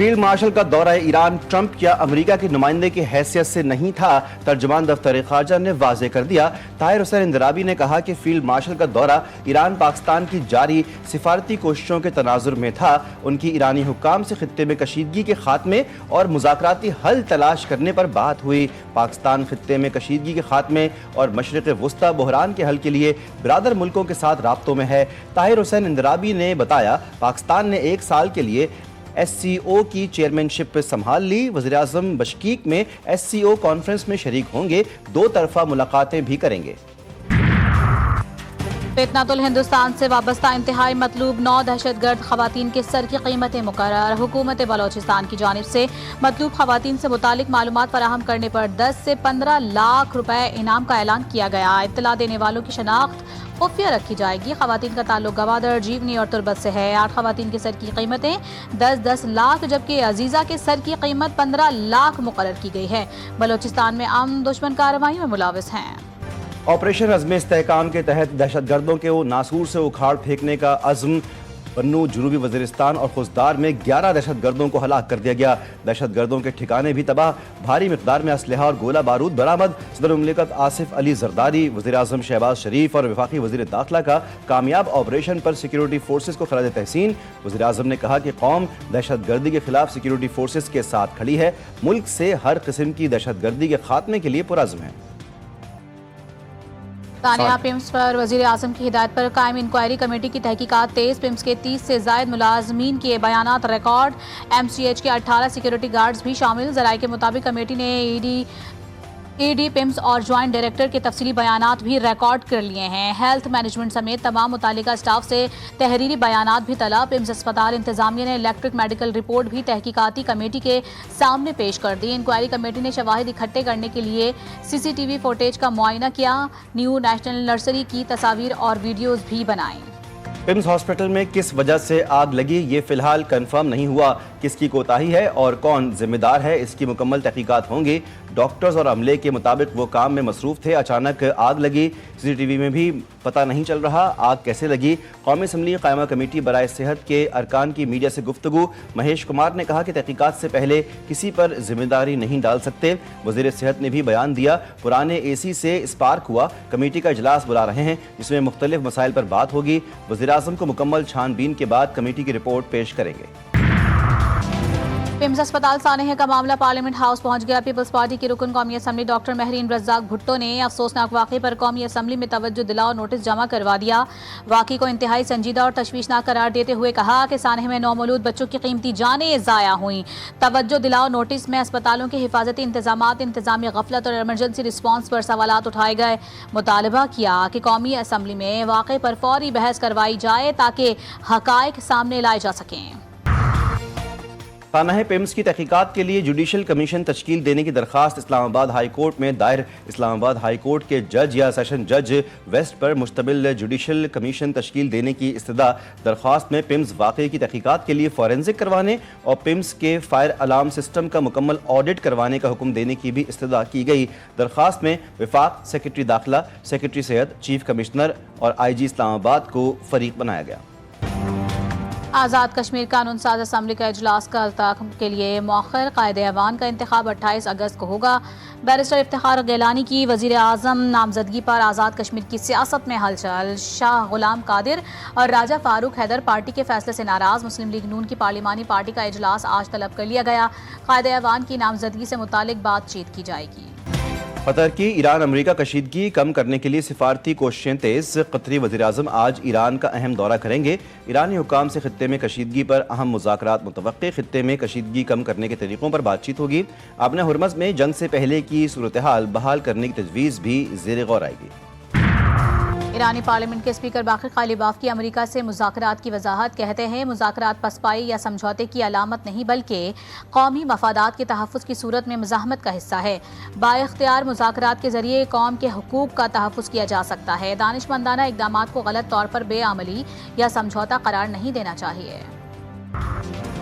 Field marshal کا دورہ Iran Trump یا امریکہ کے نمائندے کی حیثیت سے نہیں تھا، ترجمان دفتر خارجہ نے واضح کر دیا۔ طاہر حسین اندرابی نے کہا کہ فیلڈ مارشل کا دورہ ایران پاکستان کی جاری سفارتی کوششوں کے تناظر میں تھا۔ ان کی ایرانی حکام سے خطے میں کشیدگی کے خاتمے اور مذاکراتی حل تلاش کرنے پر بات ہوئی۔ پاکستان خطے میں کشیدگی کے خاتمے اور مشرق وسطی بحران کے حل کے لیے برادر ملکوں کے ساتھ رابطوں میں ہے۔ طاہر حسین اندرابی نے بتایا، پاکستان نے 1 سال کے لیے ایس سی او کی چیئرمین شپ سنبھال لی۔ وزیراعظم بشکیک میں ایس سی او کانفرنس میں شریک ہوں گے، 2 طرفہ ملاقاتیں بھی کریں گے۔ فتنۃ الہندوستان سے وابستہ انتہائی مطلوب 9 دہشت گرد خواتین کے سر کی قیمتیں مقرر۔ حکومت بلوچستان کی جانب سے مطلوب خواتین سے متعلق معلومات فراہم کرنے پر 10 سے 15 لاکھ روپے انعام کا اعلان کیا گیا۔ اطلاع دینے والوں کی شناخت خفیہ رکھی جائے گی۔ خواتین کا تعلق گوادر، جیونی اور تربت سے ہے۔ 8 خواتین کے سر کی قیمتیں 10-10 لاکھ جبکہ عزیزہ کے سر کی قیمت 15 لاکھ مقرر کی گئی ہے۔ بلوچستان میں امن دشمن کارروائی میں ملوث ہیں۔ آپریشن عزم استحکام کے تحت دہشت گردوں کے ناسور سے اکھاڑ پھینکنے کا عزم بنو، جنوبی وزیرستان اور خوزدار میں 11 دہشت گردوں کو ہلاک کر دیا گیا۔ دہشت گردوں کے ٹھکانے بھی تباہ، بھاری مقدار میں اسلحہ اور گولہ بارود برآمد۔ صدر مملکت آصف علی زرداری، وزیراعظم شہباز شریف اور وفاقی وزیر داخلہ کا کامیاب آپریشن پر سیکیورٹی فورسز کو خراج تحسین۔ وزیراعظم نے کہا کہ قوم دہشت گردی کے خلاف سیکیورٹی فورسز کے ساتھ کھڑی ہے، ملک سے ہر قسم کی دہشت گردی کے خاتمے کے لیے پرعزم ہے۔ تانیہ پمس پر وزیر اعظم کی ہدایت پر قائم انکوائری کمیٹی کی تحقیقات تیز۔ پمس کے 30 سے زائد ملازمین کے بیانات ریکارڈ، ایم سی ایچ کے 18 سیکیورٹی گارڈز بھی شامل۔ ذرائع کے مطابق کمیٹی نے ای ڈی پمس اور جوائنٹ ڈائریکٹر کے تفصیلی بیانات بھی ریکارڈ کر لیے ہیں۔ ہیلتھ مینجمنٹ سمیت تمام متعلقہ اسٹاف سے تحریری بیانات بھی طلب۔ پمس اسپتال انتظامیہ نے الیکٹرک میڈیکل رپورٹ بھی تحقیقاتی کمیٹی کے سامنے پیش کر دی۔ انکوائری کمیٹی نے شواہد اکٹھے کرنے کے لیے سی سی ٹی وی فوٹیج کا معائنہ کیا، نیو نیشنل نرسری کی تصاویر اور ویڈیوز بھی بنائیں۔ پمس ہاسپٹل میں کس وجہ سے آگ لگی، یہ فی الحال کنفرم نہیں ہوا۔ کس کی کوتاہی ہے اور کون ذمہ دار ہے، اس کی مکمل تحقیقات ہوں گی۔ ڈاکٹرز اور عملے کے مطابق وہ کام میں مصروف تھے، اچانک آگ لگی۔ سی سی ٹی وی میں بھی پتہ نہیں چل رہا آگ کیسے لگی۔ قومی اسمبلی قائمہ کمیٹی برائے صحت کے ارکان کی میڈیا سے گفتگو۔ مہیش کمار نے کہا کہ تحقیقات سے پہلے کسی پر ذمہ داری نہیں ڈال سکتے۔ وزیر صحت نے بھی بیان دیا، پرانے اے سی سے اسپارک ہوا، کمیٹی کا اجلاس بلا رہے ہیں جس میں مختلف مسائل پر بات ہوگی۔ وزیراعظم کو مکمل چھان بین کے بعد کمیٹی کی رپورٹ پیش کریں گے۔ پمس اسپتال سانحہ کا معاملہ پارلیمنٹ ہاؤس پہنچ گیا۔ پیپلز پارٹی کی رکن قومی اسمبلی ڈاکٹر مہرین رزاق بھٹو نے افسوسناک واقعے پر قومی اسمبلی میں توجہ دلاؤ نوٹس جمع کروا دیا۔ واقعے کو انتہائی سنجیدہ اور تشویشناک قرار دیتے ہوئے کہا کہ سانحہ میں نومولود بچوں کی قیمتی جانیں ضائع ہوئیں۔ توجہ دلاؤ نوٹس میں اسپتالوں کے حفاظتی انتظامات، انتظامی غفلت اور ایمرجنسی رسپانس پر سوالات اٹھائے گئے۔ مطالبہ کیا کہ قومی اسمبلی میں واقعے پر فوری بحث کروائی جائے تاکہ حقائق سامنے لائے جا سکیں۔ سانحہ پمس کی تحقیقات کے لیے جوڈیشل کمیشن تشکیل دینے کی درخواست اسلام آباد ہائی کورٹ میں دائر۔ اسلام آباد ہائی کورٹ کے جج یا سیشن جج ویسٹ پر مشتمل جوڈیشل کمیشن تشکیل دینے کی استدعا۔ درخواست میں پمس واقعے کی تحقیقات کے لیے فورینزک کروانے اور پمس کے فائر الارم سسٹم کا مکمل آڈٹ کروانے کا حکم دینے کی بھی استدعا کی گئی۔ درخواست میں وفاق، سیکرٹری داخلہ، سیکرٹری صحت، چیف کمشنر اور آئی جی اسلام آباد کو فریق بنایا گیا۔ آزاد کشمیر قانون ساز اسمبلی کا اجلاس کل تک کے لیے مؤخر۔ قائد ایوان کا انتخاب 28 اگست کو ہوگا۔ بیرسٹر افتخار گیلانی کی وزیر اعظم نامزدگی پر آزاد کشمیر کی سیاست میں ہلچل۔ شاہ غلام قادر اور راجہ فاروق حیدر پارٹی کے فیصلے سے ناراض۔ مسلم لیگ نون کی پارلیمانی پارٹی کا اجلاس آج طلب کر لیا گیا۔ قائد ایوان کی نامزدگی سے متعلق بات چیت کی جائے گی۔ قطر کی ایران امریکہ کشیدگی کم کرنے کے لیے سفارتی کوششیں تیز۔ قطری وزیراعظم آج ایران کا اہم دورہ کریں گے۔ ایرانی حکام سے خطے میں کشیدگی پر اہم مذاکرات متوقع۔ خطے میں کشیدگی کم کرنے کے طریقوں پر بات چیت ہوگی۔ آبنہ ہرمز میں جنگ سے پہلے کی صورتحال بحال کرنے کی تجویز بھی زیر غور آئے گی۔ ایرانی پارلیمنٹ کے اسپیکر باقر قالیباف کی امریکہ سے مذاکرات کی وضاحت۔ کہتے ہیں مذاکرات پسپائی یا سمجھوتے کی علامت نہیں بلکہ قومی مفادات کے تحفظ کی صورت میں مزاحمت کا حصہ ہے۔ با اختیار مذاکرات کے ذریعے قوم کے حقوق کا تحفظ کیا جا سکتا ہے۔ دانشمندانہ اقدامات کو غلط طور پر بے عملی یا سمجھوتا قرار نہیں دینا چاہیے۔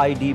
ID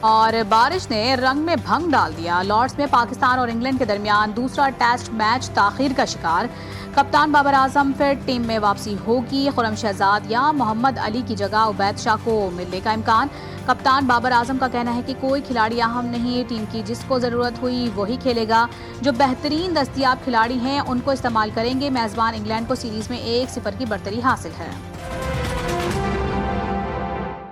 اور بارش نے رنگ میں بھنگ ڈال دیا، لارڈس میں پاکستان اور انگلینڈ کے درمیان دوسرا ٹیسٹ میچ تاخیر کا شکار، کپتان بابر اعظم پھر ٹیم میں واپسی ہوگی، خرم شہزاد یا محمد علی کی جگہ عبید شاہ کو ملنے کا امکان، کپتان بابر اعظم کا کہنا ہے کہ کوئی کھلاڑی اہم نہیں، ٹیم کی جس کو ضرورت ہوئی وہی کھیلے گا، جو بہترین دستیاب کھلاڑی ہیں ان کو استعمال کریں گے، میزبان انگلینڈ کو سیریز میں 1-0 کی برتری حاصل ہے۔